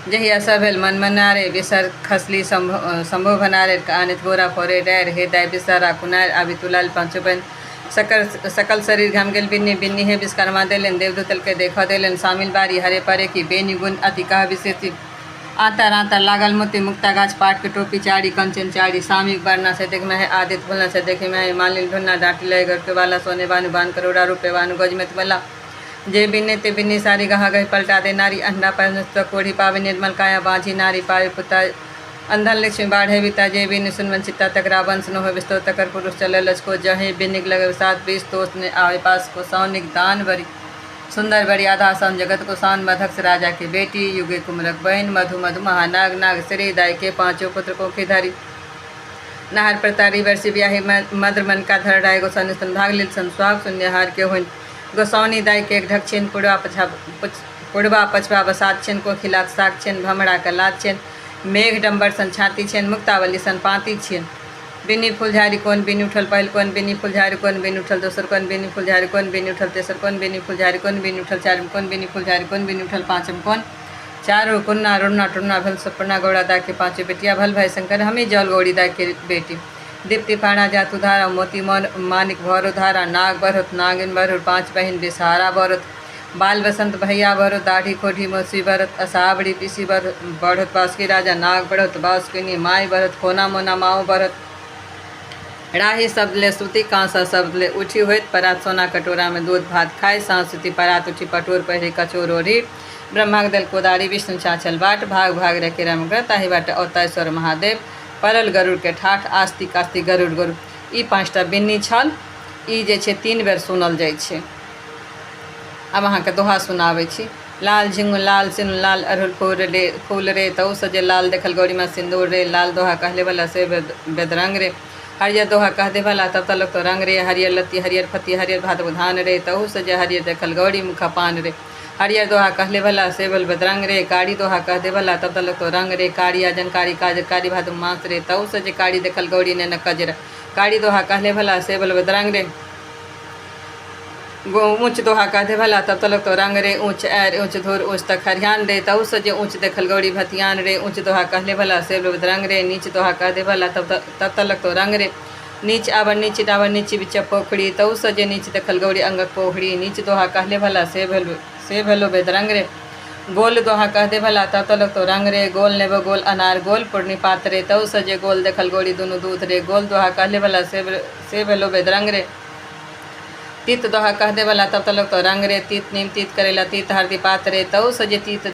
जहिया सभेल मन मनारे बिसर खसली संभव भनारे आनित गोरा फोरे डैर हे दाय बिसारा कुनार आबि तुलाल पांचो बन सकल शरीर घम गेल बिन्नी बिन्नी है विश्वकर्मा देलन देवदूतल के देखा देलन शामिल बारी हरे परे की बेनिगुण अति कह विशेषी आतर आतर लागल मोती मुक्ता गाछ पाट के टोपी चाड़ी कंचन चाड़ी सामिक बरना से देख में है आदित्य बोलना से देखे में है मालिल ढुन्ना डाटी लय घर के वाला सोने बानु बान करोड़ा रुपये बानु गज में वाला जे बिन्ने ते बिन्नी सारी गहा गई पलटा दे नारी अंडा पर कोढ़ी पावे निर्मल काया बाझी नारी पावे पुता अंधन लक्ष्मी बाढ़े बिता जे बिन सुनवन चित्ता तक रावंश न हो विस्तो तकर पुरुष चले लचको जहे बिनिक लगे सात बीस दोस्त ने आवे पास को सौनिक दान बरी सुंदर बड़ी आधा सन जगत को शान मधक्ष राजा की बेटी युगे कुमरक बहन मधु मधु महानाग नाग श्री दाय के पांचों पुत्र को खिधारी नाहर प्रतारी वर्षी ब्याही मद्र मन का धर डाय गोसानी स्तन भाग लिल संस्वाग शून्यहार के हुन गोसानी दाय के एक ढक्षिन पुड़वा पछवा बसात छिन को खिलाक साग छिन भमड़ा कलात छिन मेघ डंबर सन छाती छिन मुक्तावली सन पाती छिन बिनी फुलझारी कौन बिनी उठल पहल कौन बिनी फुलझारी कौन बिनी उठल दोसर कौन बिनी फुलझारी कौन बिनी उठल तेसर कौन बिनी फुलझारी कौन बिनी उठल चारम कौन बिनी फुलझारी कौन बिनी उठल पाँचम कौन चारों कुन्ना रुन्ना टुन्ना भल सपना गौड़ा दा के पाँचों बेटिया भल भाई शंकर हमें जल गौड़ी दा के बेटी दीप्ति पाणा जातु धारा मोती मानिक भरो धारा नाग बरत नागिन बरत पाँच बहन बिसहारा बरत बाल बसंत भैया बरत दाढ़ी खोढ़ी मौसी बरत असाबड़ी पीसी बरत बढ़त बासुकी राजा नाग बढ़त बासुकिनी माई बरत खोना मोना माओ बरत राही शब्द ले सुती कांसा शब्द ले उठी हुई परात सोना कटोरा में दूध भात खाए सांसुती परात उठी पटोर पहरी कचोर ओढ़ी ब्रह्माग दल कोदारी विष्णु चाचल बाट भाग भाग रखे रमग्र ताही बाट अवतारेश्वर महादेव परल गरुड़ के ठाठ आस्ती कास्ती गरुड़ गरुड़ ई पाँचटा बिन्नी छल ई जे छे 3 बेर सुनल जाइ छे। अब अहाँ के दोहा सुनाबै छी। लाल झिंगुर लाल सिनुर लाल अड़हुल फूल रे तऊ सजे लाल देखल गौरी में सिंदूर रे लाल दोहा कहले वाला से बेदरंग रे हरियर दोहा कह दे वाला तब तलक तो रंग रे हरियर लत्ती हरियर फत्ती हरियर भात धान रे तहु सजे हरियर देखल गौरी मुखा पान रे हरियर दोहा कहले वाला सेवल बदरंग रे काड़ी दोहा कह दे वाला तब तलक तो रंग रे काड़ी अजन कारी काजर कारी भात मांस रे तहु सजे काड़ी देखल गौरी ने न कजर काड़ी दोहा कहले वाला सेवल बदरंग रे ऊँच दोहा कह दे भला तब तलक तो रंग रे ऊँच एर ऊँच धूर ऊँच तक हरियान रे तहु सजे ऊँच देखल गौरी भतियान रे ऊँच दोहा कहले भला सेवल बदरंग रे नीच दोहा कह दे भला तब तलक तो रंग रे नीच आवर नीच डावर नीच बिच पोखड़ी तऊ सजे नीच देखल गौरी अंगक पोखड़ी नीच दोहा कहले भला से भेलो बेदरंग रे गोल दोहा कह दे भला तब तलक तो रंग रे गोल नेबो गोल अनार गोल पूर्णी पात्र रे तऊ सजे गोल देखल गौरी दुनु दूध रे गोल दोहा कहले भला से भेलो बेदरंग रे तीत दोहा कह दे भला तब तलक तो रंग रे तीत नीम तीत करेला तीत हरदी पात रे तऊ सजे तीत